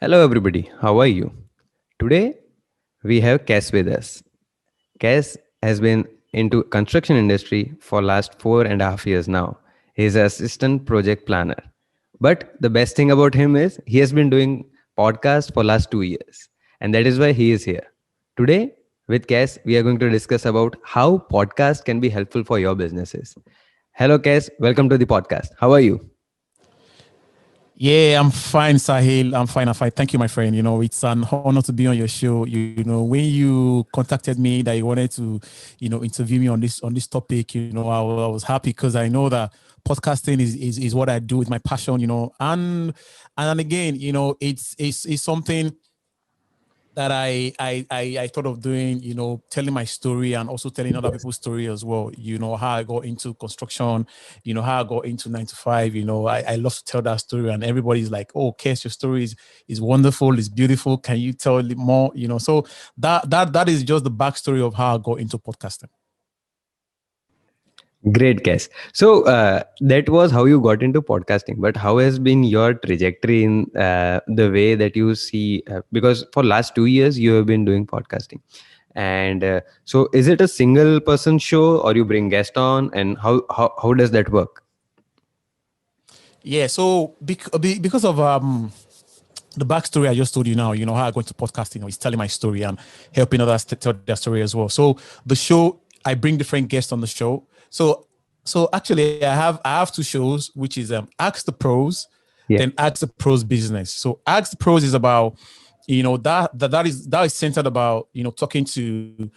Hello, everybody. How are you? Today we have Kes with us. Kes has been into construction industry for last 4.5 years now. He's an assistant project planner. But the best thing about him is he has been doing podcast for last 2 years, and that is why he is here. Today with Kes, we are going to discuss about how podcast can be helpful for your businesses. Hello, Kes. Welcome to the podcast. How are you? Yeah, I'm fine, Sahil. I'm fine. I'm fine. Thank you, my friend. It's an honor to be on your show. When you contacted me that you wanted to, interview me on this topic, I was happy because I know that podcasting is what I do with my passion, and again, it's something that I thought of doing, telling my story and also telling other people's story as well. How I got into construction, how I got into 9 to 5. I love to tell that story, and everybody's like, "Oh, Kes, your story is wonderful, it's beautiful. Can you tell a little more?" So that is just the backstory of how I got into podcasting. Great guess. So that was how you got into podcasting. But how has been your trajectory in the way that you see? Because for last 2 years you have been doing podcasting, and so is it a single person show or you bring guest on, and how does that work? Yeah. So because of the backstory I just told you now, how I got into podcasting, is telling my story and helping others to tell their story as well. So the show, I bring different guests on the show. So actually, I have two shows, which is Ask the Pros, Yeah. then Ask the Pros Business. So Ask the Pros is about, that is centered about, talking to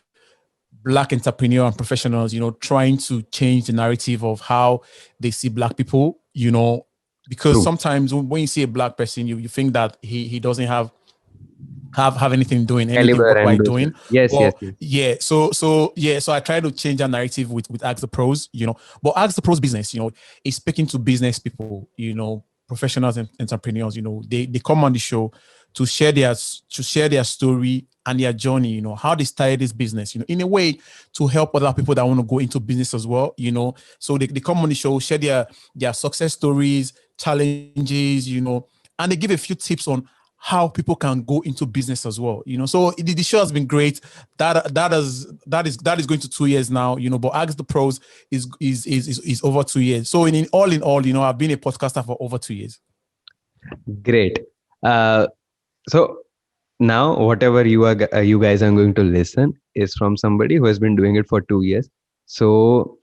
black entrepreneur and professionals, trying to change the narrative of how they see black people, because True. sometimes when you see a black person, you think that he doesn't have anything doing anything Caliber and worthwhile those. doing. Yes, yes, Well, yes. yeah, so I try to change that narrative with Ask the Pros, but Ask the Pros Business, is speaking to business people, professionals and entrepreneurs. They come on the show to share their story and their journey, how they started this business, in a way to help other people that want to go into business as well. So they come on the show, share their success stories, challenges, and they give a few tips on how people can go into business as well. So the show has been great. That is going to 2 years now. But Ask the Pros is over 2 years. So in all, I've been a podcaster for over 2 years. Great. Uh, so now whatever you guys are going to listen is from somebody who has been doing it for 2 years. So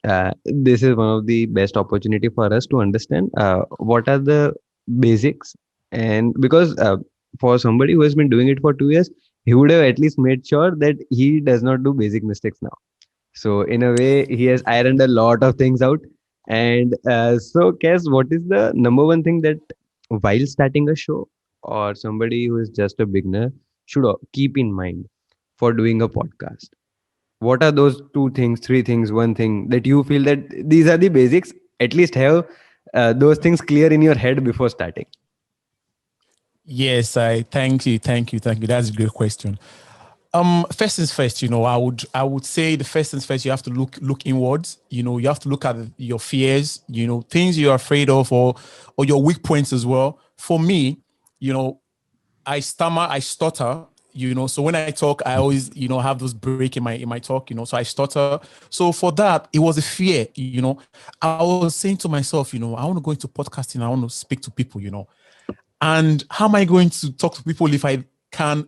this is one of the best opportunity for us to understand what are the basics, and because for somebody who has been doing it for 2 years, he would have at least made sure that he does not do basic mistakes now. So in a way he has ironed a lot of things out. And so Kes, what is the number one thing that while starting a show or somebody who is just a beginner should keep in mind for doing a podcast? What are those two things, three things, one thing that you feel that these are the basics? At least have those things clear in your head before starting. Yes, I thank you. That's a great question. First things first, I would say the first things first, you have to look inwards. You have to look at your fears, things you're afraid of, or your weak points as well. For me, you know, I stammer, I stutter, so when I talk, I always, have those break in my talk, so I stutter. So for that, it was a fear, I was saying to myself, I want to go into podcasting, I want to speak to people, and how am I going to talk to people if I can,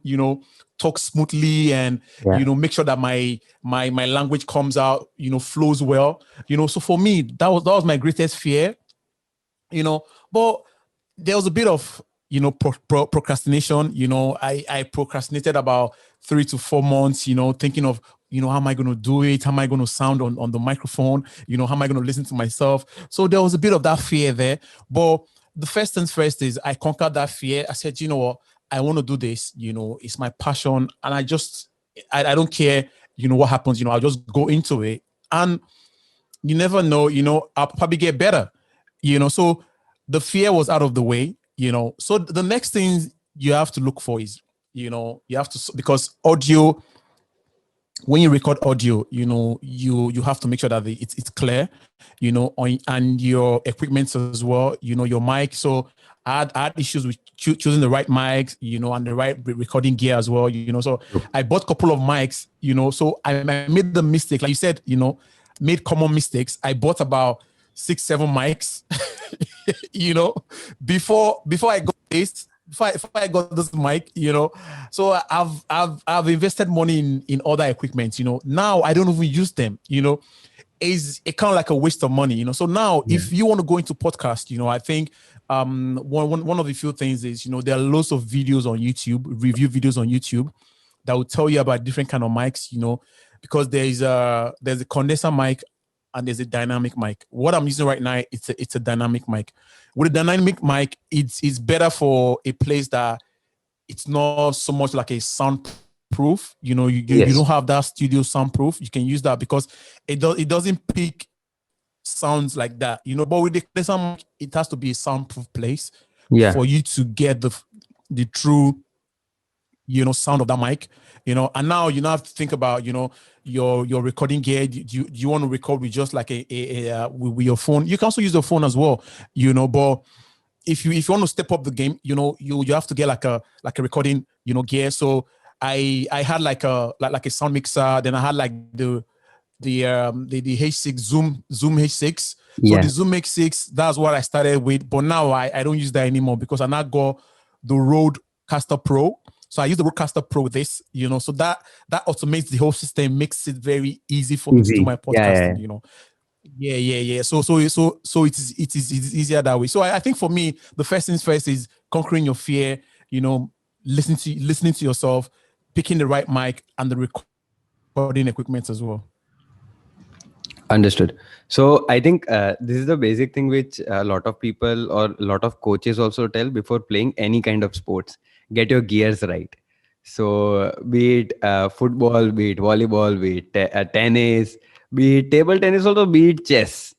talk smoothly and Yeah. make sure that my language comes out, flows well. So for me, that was my greatest fear, but there was a bit of procrastination. I procrastinated about 3 to 4 months, thinking of how am I going to do it, how am I going to sound on the microphone, how am I going to listen to myself. So there was a bit of that fear there, but the first things first is I conquered that fear. I said, you know what, I want to do this, it's my passion, and I don't care, what happens, I'll just go into it, and you never know, I'll probably get better, so the fear was out of the way, so the next thing you have to look for is, you have to, because audio, when you record audio, you have to make sure that it's clear, and your equipment as well, your mic. So I had issues with choosing the right mics, and the right recording gear as well, So True. I bought a couple of mics, So I made the mistake, like you said, made common mistakes. I bought about 6, 7 mics, before I got this. Before I got this mic, so I've invested money in other equipment. Now I don't even use them. Is it kind of like a waste of money, So now, Yeah. if you want to go into podcast, I think one of the few things is, there are lots of videos on YouTube, review videos on YouTube that will tell you about different kind of mics, because there's a condenser mic and there's a dynamic mic. What I'm using right now, it's a dynamic mic. With a dynamic mic, it's better for a place that it's not so much like a soundproof. You don't have Yes. that studio soundproof. You can use that because it doesn't pick sounds like that. But with the condenser mic, it has to be a soundproof place Yeah. for you to get the true sound of that mic. And now you now have to think about your recording gear. Do you want to record with just like with your phone? You can also use the phone as well. But if you want to step up the game, you have to get like a recording gear. So I had like a sound mixer. Then I had like the H6 Zoom H6. So the Yeah. Zoom H6, that's what I started with. But now I don't use that anymore because I now got the Rodecaster Pro. So I use the Rodecaster Pro with this, So that automates the whole system, makes it very easy for me to do Easy. my Yeah. Yeah. podcasting. Yeah, yeah, yeah. So it is easier that way. So I think for me, the first things first is conquering your fear. You know, listening to yourself, picking the right mic and the recording equipment as well. Understood. So I think this is the basic thing which a lot of people or a lot of coaches also tell before playing any kind of sports. Get your gears right. So be it football, be it volleyball, be it tennis, be it table tennis, also be it chess.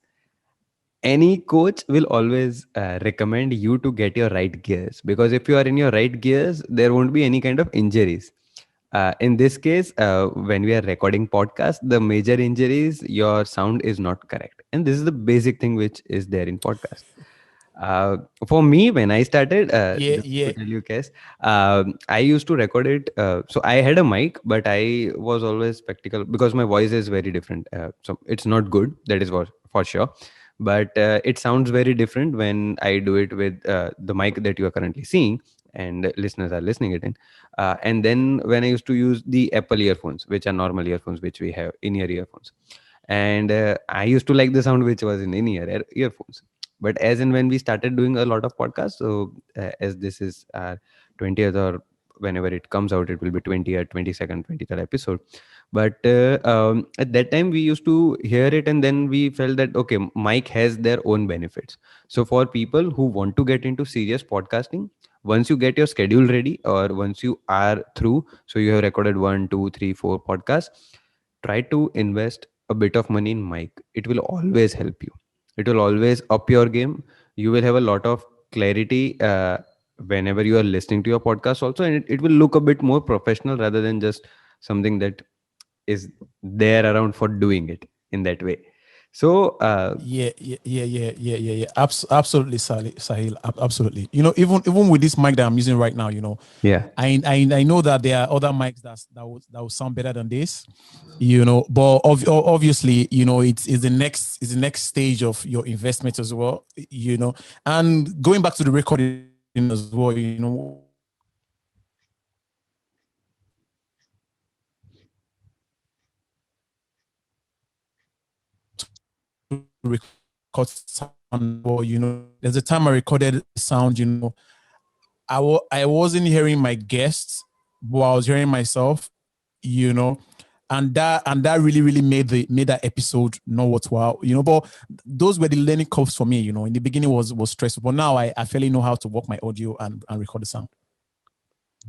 Any coach will always recommend you to get your right gears, because if you are in your right gears, there won't be any kind of injuries. In this case, when we are recording podcast, the major injury is your sound is not correct, and this is the basic thing which is there in podcast. uh, for me, when I started, Yeah, just yeah, to tell you guys, I used to record it. So I had a mic, but I was always spectacle because my voice is very different. So it's not good. That is for sure. But it sounds very different when I do it with the mic that you are currently seeing and listeners are listening it in. And then when I used to use the Apple earphones, which are normal earphones, which we have in-ear earphones, and I used to like the sound which was in in-ear earphones. But as and when we started doing a lot of podcasts, so as this is our 20th, or whenever it comes out, it will be 20th, 22nd, 23rd episode. But at that time we used to hear it, and then we felt that okay, mic has their own benefits. So for people who want to get into serious podcasting, once you get your schedule ready, or once you are through, so you have recorded 1, 2, 3, 4 podcasts, try to invest a bit of money in mic. It will always help you. It will always up your game. You will have a lot of clarity whenever you are listening to your podcast also, and it will look a bit more professional rather than just something that is there around for doing it in that way. So yeah, yeah, yeah, yeah, yeah, yeah, yeah. Absolutely, Sahil. Absolutely. Even with this mic that I'm using right now, yeah, I know that there are other mics that will sound better than this, but obviously, it's the next stage of your investment as well, and going back to the recording as well, what I do is record sound. Well, there's a time I recorded sound. I wasn't hearing my guests, but I was hearing myself. You know, and that really made that episode not worthwhile. But those were the learning curves for me. In the beginning was stressful, but now I fairly know how to work my audio and record the sound.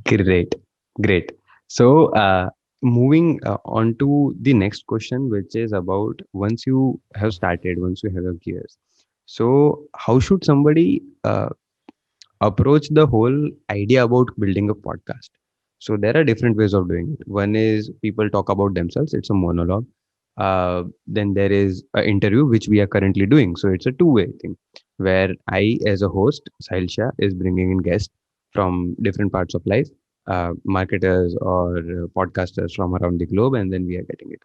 great, great. So moving on to the next question, which is about once you have started, once you have your gears. So how should somebody approach the whole idea about building a podcast? So there are different ways of doing it. One is people talk about themselves, it's a monologue. Then there is an interview, which we are currently doing. So it's a two-way thing. where I, as a host, Sahil Shah, is bringing in guests from different parts of life, marketers or podcasters from around the globe, and then we are getting it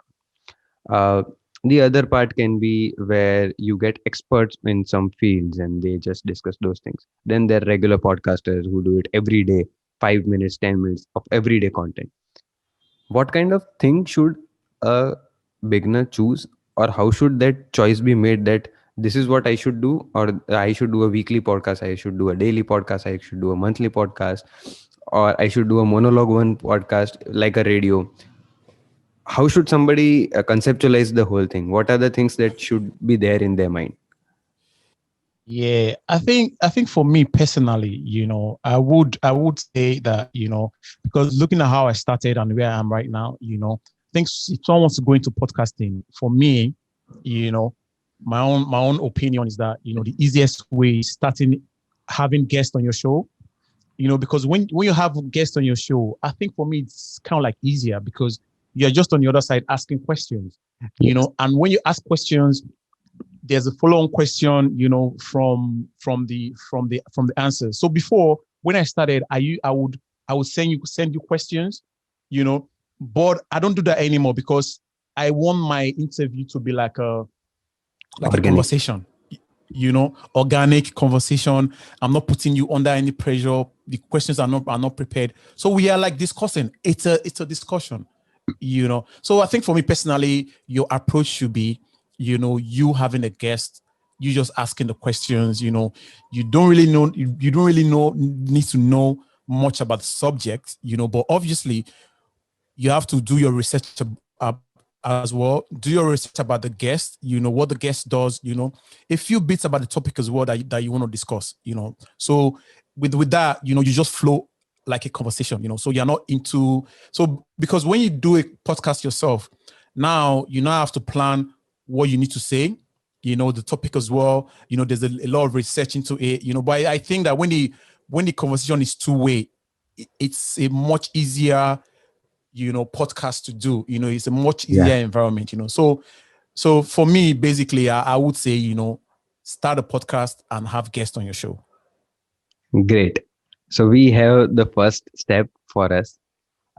on. The other part can be where you get experts in some fields and they just discuss those things. Then there are regular podcasters who do it every day, 5 minutes, 10 minutes of everyday content. What kind of thing should a beginner choose, or how should that choice be made, that this is what I should do, or I should do a weekly podcast, I should do a daily podcast, I should do a monthly podcast, or I should do a monologue one podcast like a radio? How should somebody conceptualize the whole thing? What are the things that should be there in their mind? Yeah, I think for me personally, I would say that, because looking at how I started and where I am right now, I think if someone wants to go into podcasting, for me, you know, my own opinion is that, the easiest way is starting having guests on your show, because when you have guests on your show, I think for me it's kind of like easier because you're just on the other side asking questions, Yes. and when you ask questions, there's a follow-on question, from the answers. So before, when I started, I would send you questions, you know, but I don't do that anymore because I want my interview to be like a Organic. conversation, organic conversation. I'm not putting you under any pressure. The questions are not prepared. So we are like discussing. It's a discussion, So I think for me personally, your approach should be, you having a guest, you just asking the questions, you don't really know, you don't really know need to know much about the subject, but obviously you have to do your research as well. Do your research about the guest, what the guest does, a few bits about the topic as well that you want to discuss, So with that, you just flow like a conversation, So you're not into so because when you do a podcast yourself, now you now have to plan what you need to say, the topic as well. There's a lot of research into it, But I think that when the conversation is two-way, it's a much easier podcast to do. It's a much Yeah. easier environment. So for me, basically, I would say, start a podcast and have guests on your show. Great. So we have the first step for us.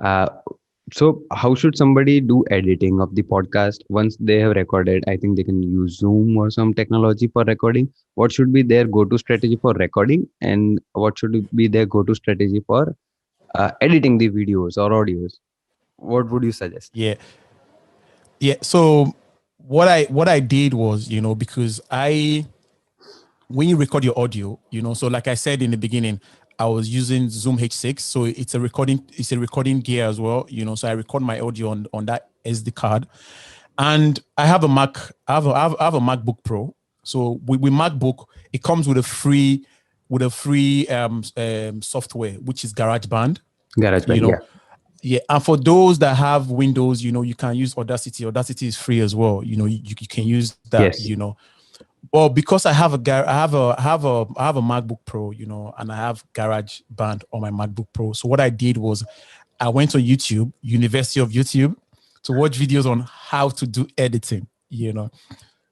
Uh, so how should somebody do editing of the podcast once they have recorded? I think they can use Zoom or some technology for recording. What should be their go-to strategy for recording, and what should be their go-to strategy for editing the videos or audios? What would you suggest? Yeah. Yeah. So what I did was, because when you record your audio, so like I said in the beginning, I was using Zoom H6. So it's a recording gear as well, So I record my audio on that SD card. And I have a Mac, I have a MacBook Pro. So with MacBook, it comes with a free software, which is GarageBand, you GarageBand, yeah. know. Yeah, and for those that have Windows, you can use Audacity. Audacity is free as well. You can use that. Yes. Well, because I have a MacBook Pro, and I have GarageBand on my MacBook Pro. So what I did was I went on YouTube, University of YouTube, to watch videos on how to do editing.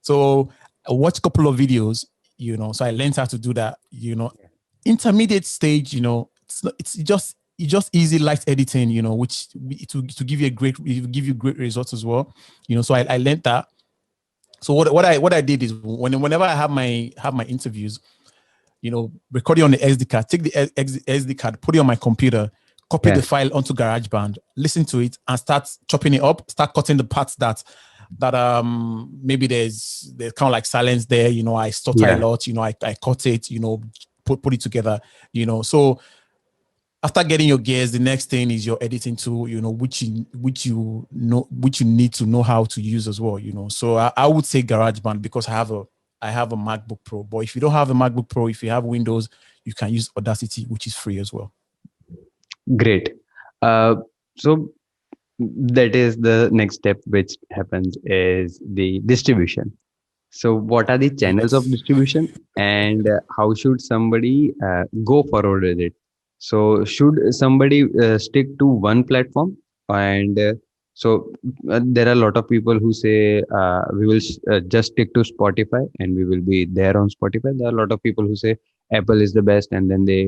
So I watched a couple of videos. So I learned how to do that. Intermediate stage. It's just easy light editing. Which to give you it will give you great results as well. So I learned that. So what I did is whenever I have my interviews, record it on the SD card, take the SD card, put it on my computer, copy Yeah. the file onto GarageBand, listen to it, and start chopping it up, start cutting the parts that maybe there's kind of like silence there. I stutter a Yeah. lot. I cut it. Put it together. So after getting your gears, the next thing is your editing tool, which you need to know how to use as well. So I would say GarageBand because I have a MacBook Pro. But if you don't have a MacBook Pro, if you have Windows, you can use Audacity, which is free as well. Great. So that is the next step which happens is the distribution. So what are the channels of Yes. distribution, and how should somebody go forward with it? So should somebody stick to one platform, and So there are a lot of people who say we will just stick to Spotify and we will be there on Spotify. There are a lot of people who say Apple is the best, and then they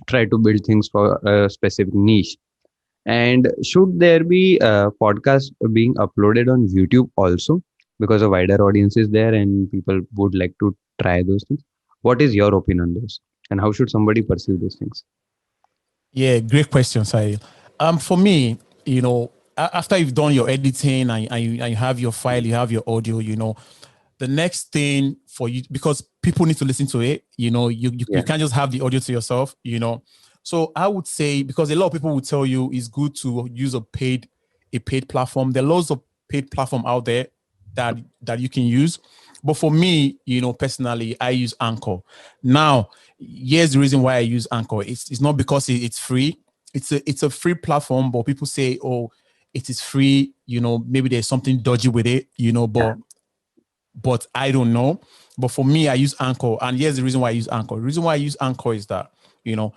try to build things for a specific niche. And should there be podcasts being uploaded on YouTube also, because a wider audience is there and people would like to try those things? What is your opinion on those, and how should somebody perceive these things? Yeah, great question, Sahil. For me, after you've done your editing and you have your file, you have your audio, the next thing for you, because people need to listen to it, you Yeah, can't just have the audio to yourself. So I would say, because a lot of people will tell you it's good to use a paid platform. There are lots of paid platform out there that you can use. But for me, personally, I use Anchor. Now, here's the reason why I use Anchor. It's not because it's free. It's a free platform, but people say, oh, it is free. Maybe there's something dodgy with it. yeah, But I don't know. But for me, I use Anchor, and here's the reason why I use Anchor. The reason why I use Anchor is that you know,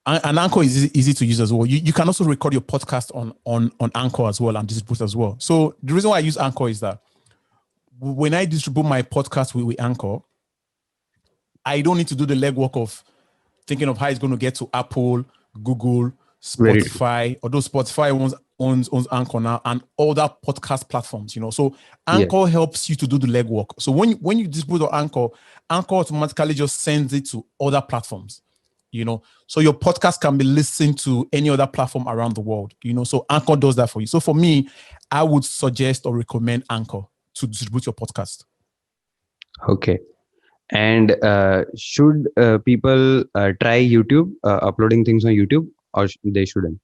and Anchor is easy to use as well. You can also record your podcast on Anchor as well and distribute as well. So the reason why I use Anchor is that when I distribute my podcast with Anchor, I don't need to do the legwork of thinking of how it's going to get to Apple, Google, very true. Spotify, although Spotify owns Anchor now, and other podcast platforms. So Yeah, Anchor helps you to do the legwork. So when you distribute on Anchor, Anchor automatically just sends it to other platforms. So your podcast can be listened to any other platform around the world. So Anchor does that for you. So for me, I would suggest or recommend Anchor to distribute your podcast. okay. And should people try YouTube, uploading things on YouTube, or they shouldn't?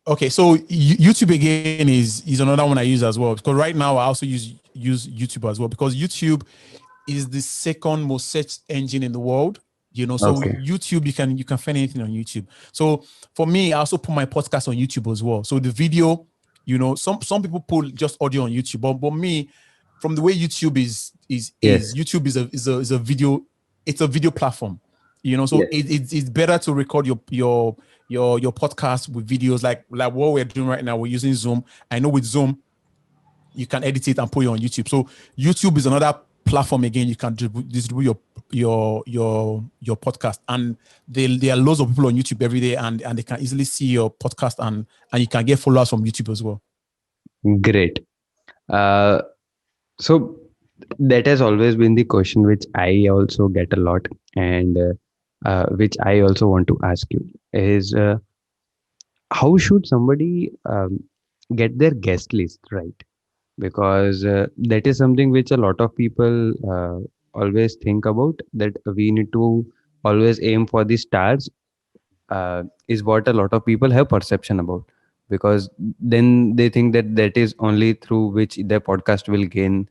Okay, so YouTube again is another one I use as well, because right now I also use YouTube as well, because YouTube is the second most searched engine in the world. So Okay. YouTube, you can find anything on YouTube. So for me, I also put my podcast on YouTube as well. So the video, some people put just audio on YouTube, but me, from the way YouTube is Yes. YouTube is a video, it's a video platform. So Yes. it's better to record your podcast with videos like what we're doing right now. We're using Zoom. I know with Zoom you can edit it and put it on YouTube. So YouTube is another platform again. You can distribute your podcast, and there are loads of people on YouTube every day, and they can easily see your podcast, and you can get followers from YouTube as well. Great. Uh, so that has always been the question which I also get a lot, and which I also want to ask you is how should somebody get their guest list right? Because that is something which a lot of people always think about, that we need to always aim for the stars, is what a lot of people have perception about, because then they think that that is only through which their podcast will gain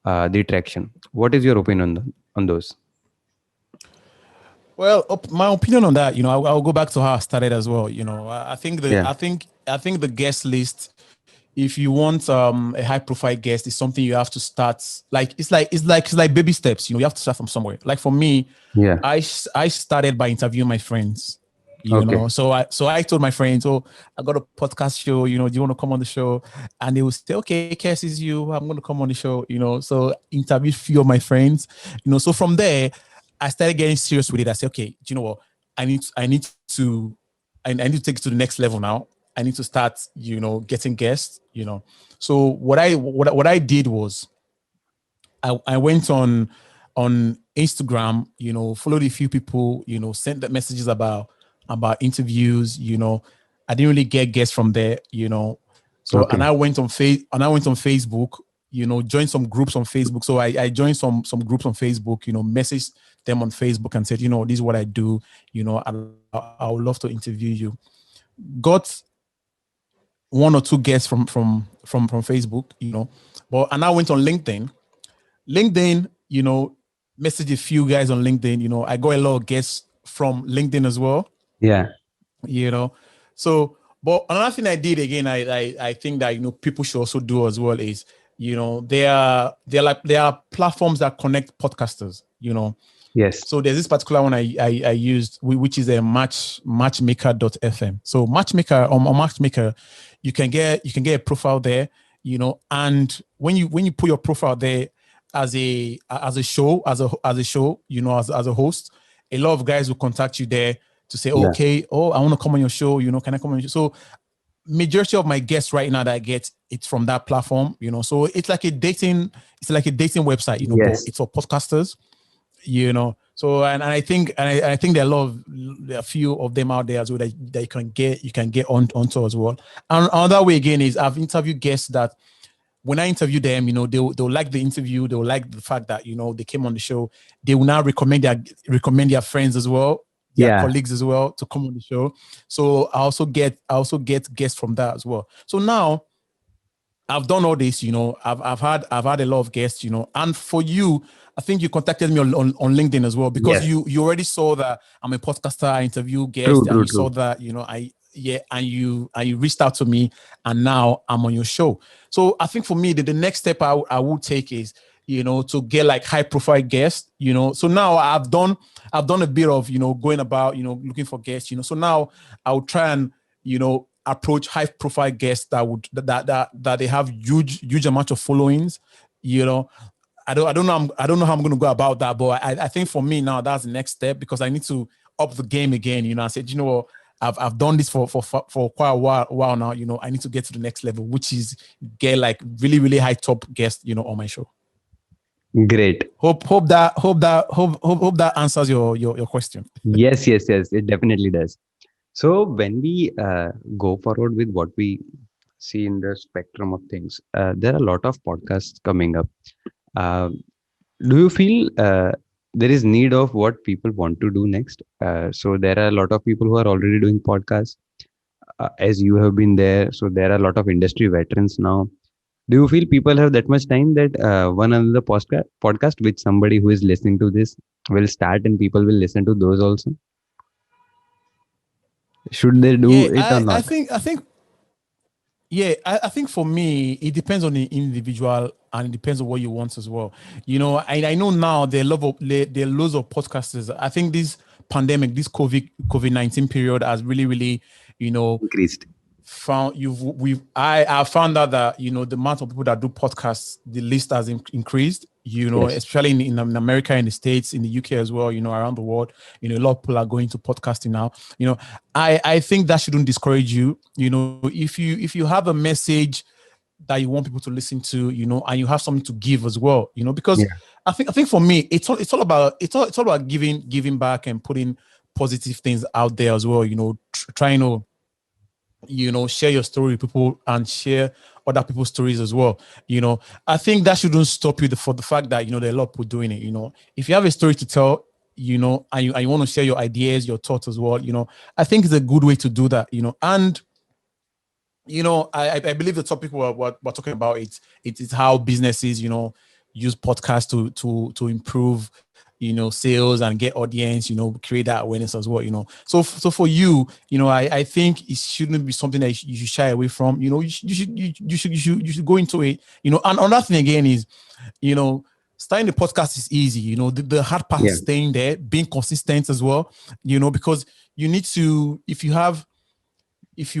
the traction. What is your opinion on those? Well, my opinion on that, I'll go back to how I started as well. I think the Yeah, I think the guest list, if you want a high profile guest, is something you have to start. Like it's like baby steps. You have to start from somewhere. Like for me, yeah, I started by interviewing my friends. okay, So I told my friends, oh, I got a podcast show. Do you want to come on the show? And they will say, okay, Kes, is you. I'm going to come on the show. So interviewed few of my friends. So from there, I started getting serious with it. I said, okay, do you know what? I need to take it to the next level now. I need to start, getting guests. So what I did was I went on Instagram, followed a few people, sent them messages about interviews. I didn't really get guests from there. So and okay, I went on Facebook, joined some groups on Facebook. So I joined some groups on Facebook, messaged them on Facebook and said, this is what I do. I would love to interview you. Got one or two guests from Facebook. But and I went on LinkedIn, message a few guys on LinkedIn. I got a lot of guests from LinkedIn as well. yeah, You know, so but another thing I did again, I think that people should also do as well is there are platforms that connect podcasters. Yes. So there's this particular one I used, which is a matchmaker.fm. So matchmaker on matchmaker, you can get a profile there, and when you put your profile there as a show, as a host, a lot of guys will contact you there to say, Yeah. okay, oh, I want to come on your show, can I come on your show? So majority of my guests right now that I get, it's from that platform, so it's like a dating website, but Yes. it's for podcasters, so and I think there are a few of them out there as well that you can get onto as well. And another way again is I've interviewed guests that when I interview them, they'll like the interview, they'll like the fact that they came on the show. They will now recommend their friends as well, their Yeah. colleagues as well, to come on the show. So I also get guests from that as well. So now I've done all this, I've had a lot of guests, and for you, I think you contacted me on LinkedIn as well, because Yes. you already saw that I'm a podcaster, I interview True. guests, and True. you saw True. that, and you reached out to me, and now I'm on your show. So I think for me, the next step I would take is, to get like high profile guests, So now I've done a bit of, going about, looking for guests, So now I'll try and, approach high profile guests that they have huge amount of followings, you know. I don't know how I'm going to go about that, but I think for me now that's the next step, because I need to up the game again. I said, what, I've done this for quite a while now. I need to get to the next level, which is get like really really high top guests, on my show. Great. Hope that answers your question. Yes. Yes. Yes. It definitely does. So when we go forward with what we see in the spectrum of things, there are a lot of podcasts coming up. Uh, do you feel there is need of what people want to do next? So there are a lot of people who are already doing podcasts, as you have been there. So there are a lot of industry veterans now. Do you feel people have that much time that one another podcast with somebody who is listening to this will start and people will listen to those also? Should they do Yeah, it or I not? think I think Yeah, I think for me, it depends on the individual, and it depends on what you want as well. I know now there are loads of podcasters. I think this pandemic, this COVID-19 period has really, really, you know, Increased. found you've we've I found out that the amount of people that do podcasts, the list has increased, Yes. especially in America, in the States, in the UK as well, around the world. A lot of people are going to podcasting now. I think that shouldn't discourage you. If you have a message that you want people to listen to, and you have something to give as well, because Yeah. I think for me, it's all about giving back and putting positive things out there as well, trying to share your story with people and share other people's stories as well. I think that shouldn't stop you for the fact that there are a lot of people doing it. If you have a story to tell, and you want to share your ideas, your thoughts as well, I think it's a good way to do that. And I believe the topic we're talking about, it's how businesses use podcasts to improve sales and get audience, create that awareness as well. So for you, I think it shouldn't be something that you should shy away from. You should go into it. And another thing again is, you know starting the podcast is easy. The hard part Yeah. is staying there, being consistent as well. Because you need to, if you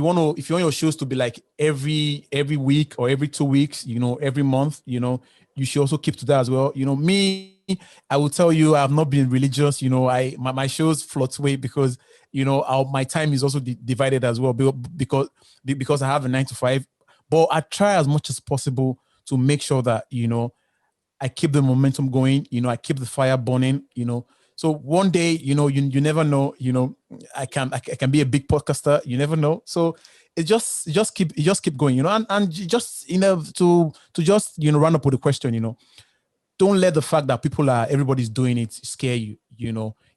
want your shows to be like every week or every 2 weeks, every month, you should also keep to that as well. Me, I will tell you, I've not been religious. My shows fluctuate because my time is also divided as well, because I have a 9 to 5. But I try as much as possible to make sure that I keep the momentum going. I keep the fire burning. So one day, you never know. I can be a big podcaster. You never know. So it just keep going. And just to just run up with a question. Don't let the fact that everybody's doing it scare you.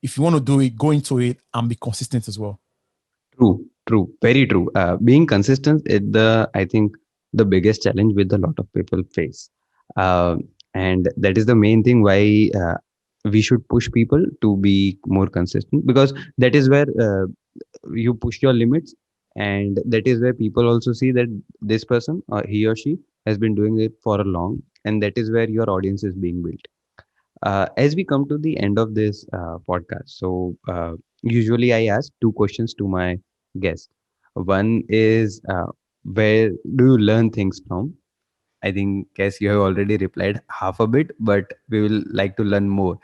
If you want to do it, go into it and be consistent as well. True, true, very true. Being consistent is I think, the biggest challenge with a lot of people face. Uh, and that is the main thing why we should push people to be more consistent, because that is where you push your limits. And that is where people also see that this person, or he or she, has been doing it for a long, and that is where your audience is being built. As we come to the end of this podcast, so usually I ask two questions to my guests. One is, where do you learn things from? I think, guess you have already replied half a bit, but we will like to learn more.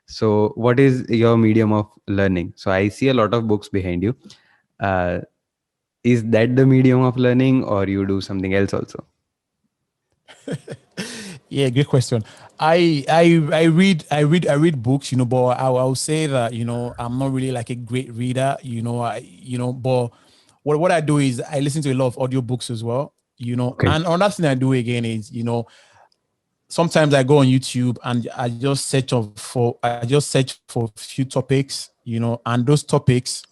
So, what is your medium of learning? So, I see a lot of books behind you. Uh, is that the medium of learning, or you do something else also? Yeah, great question. I read books, but I will say that I'm not really like a great reader, but what I do is I listen to a lot of audiobooks as well, Okay. and another thing I do again is sometimes I go on YouTube and I just search for a few topics, and those topics,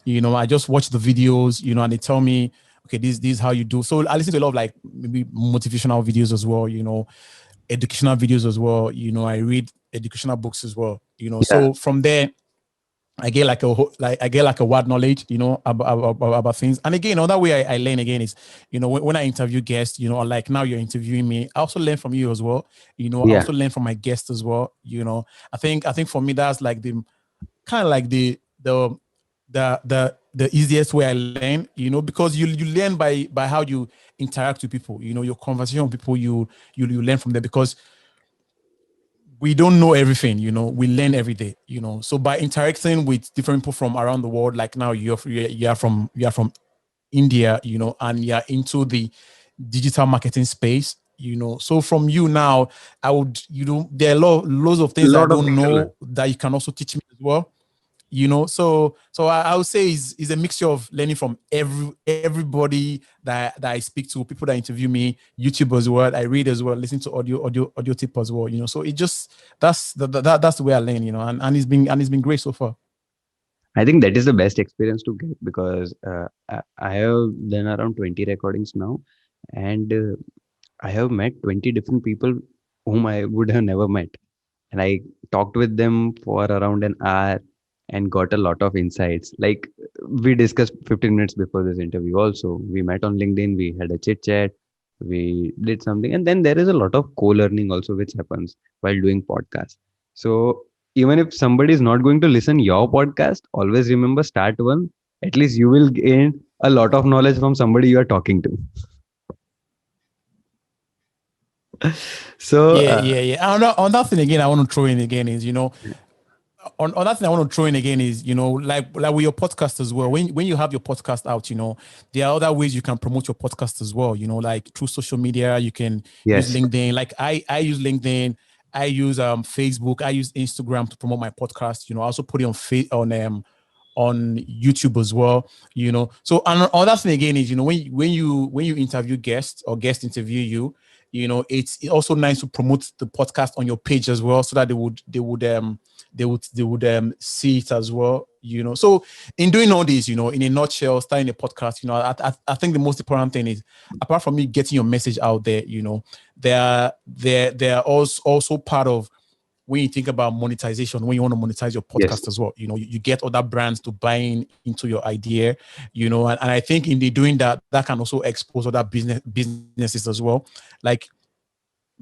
I just watch the videos, and they tell me, okay, this is how you do. So I listen to a lot of like maybe motivational videos as well, educational videos as well. I read educational books as well. Yeah. So from there, I get like a wide knowledge, about things. And again, another way I learn again is, when I interview guests, or like now you're interviewing me, I also learn from you as well. I Yeah. also learn from my guests as well. I think for me that's like the kind of like the easiest way I learn, because you learn by how you interact with people, your conversation with people, you learn from them because we don't know everything, we learn every day, so by interacting with different people from around the world, like now you are from India, and you're into the digital marketing space, so from you now, I would, there are loads of A things I lot of don't things to learn. know that you can also teach me as well, so I would say is a mixture of learning from everybody that I speak to, people that interview me, YouTube as well, I read as well, listen to audio tip as well, so it just that's the way I learn, and it's been great so far. I think that is the best experience to get, because I have done around 20 recordings now, and I have met 20 different people whom I would have never met. And I talked with them for around an hour and got a lot of insights. Like, we discussed 15 minutes before this interview also. We met on LinkedIn, we had a chit chat, we did something. And then there is a lot of co-learning also which happens while doing podcasts. So even if somebody is not going to listen your podcast, always remember, start one. At least you will gain a lot of knowledge from somebody you are talking to. So Yeah. On that thing again, I want to throw in again is, on that thing I want to throw in again is, like with your podcast as well. When you have your podcast out, there are other ways you can promote your podcast as well. Like through social media, you can use yes, LinkedIn. Like I use LinkedIn, I use Facebook, I use Instagram to promote my podcast. I also put it on YouTube as well. So another thing again is, when you interview guests or guests interview you, it's also nice to promote the podcast on your page as well, so that they would see it as well. So in doing all this, in a nutshell, starting a podcast, I think the most important thing is, apart from me getting your message out there, they're also part of, when you think about monetization, when you want to monetize your yes. podcast as well, you get other brands to buy into your idea, and I think in the doing that, that can also expose other businesses as well. Like,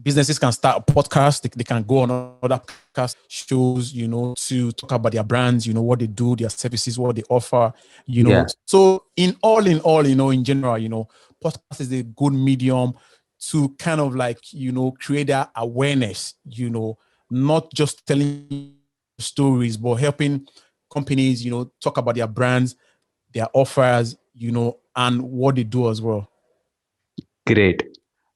businesses can start a podcast, they can go on other podcast shows, to talk about their brands, what they do, their services, what they offer, Yeah. so in all, in general, podcast is a good medium to kind of like, create that awareness, not just telling stories, but helping companies, talk about their brands, their offers, and what they do as well. Great.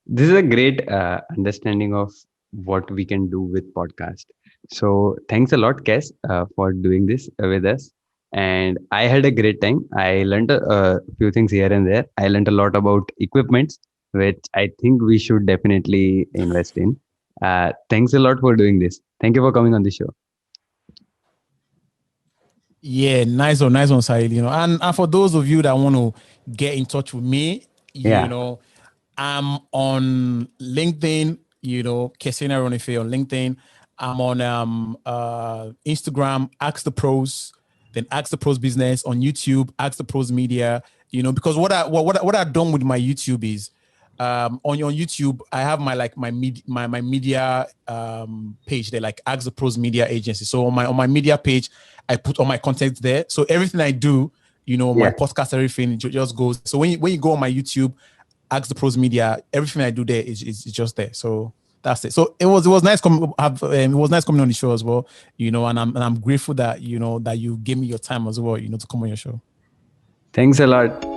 This is a great understanding of what we can do with podcast. So thanks a lot, Kes, for doing this with us. And I had a great time. I learned a few things here and there. I learned a lot about equipments, which I think we should definitely invest in. Thanks a lot for doing this. Thank you for coming on the show. Yeah, nice one, Sahil. And for those of you that want to get in touch with me, Yeah. I'm on LinkedIn, Kesina Ronife on LinkedIn. I'm on Instagram, Ask the Pros, then Ask the Pros Business on YouTube, Ask the Pros Media, because what I've done with my YouTube is, on YouTube, I have my media page there, like Ask the Pros Media Agency. So on my media page, I put all my content there. So everything I do, my podcast, everything just goes. So when you go on my YouTube, Ask the Pros Media, everything I do there is just there. So that's it. So it was nice it was nice coming on the show as well, and I'm grateful that that you gave me your time as well, to come on your show. Thanks a lot.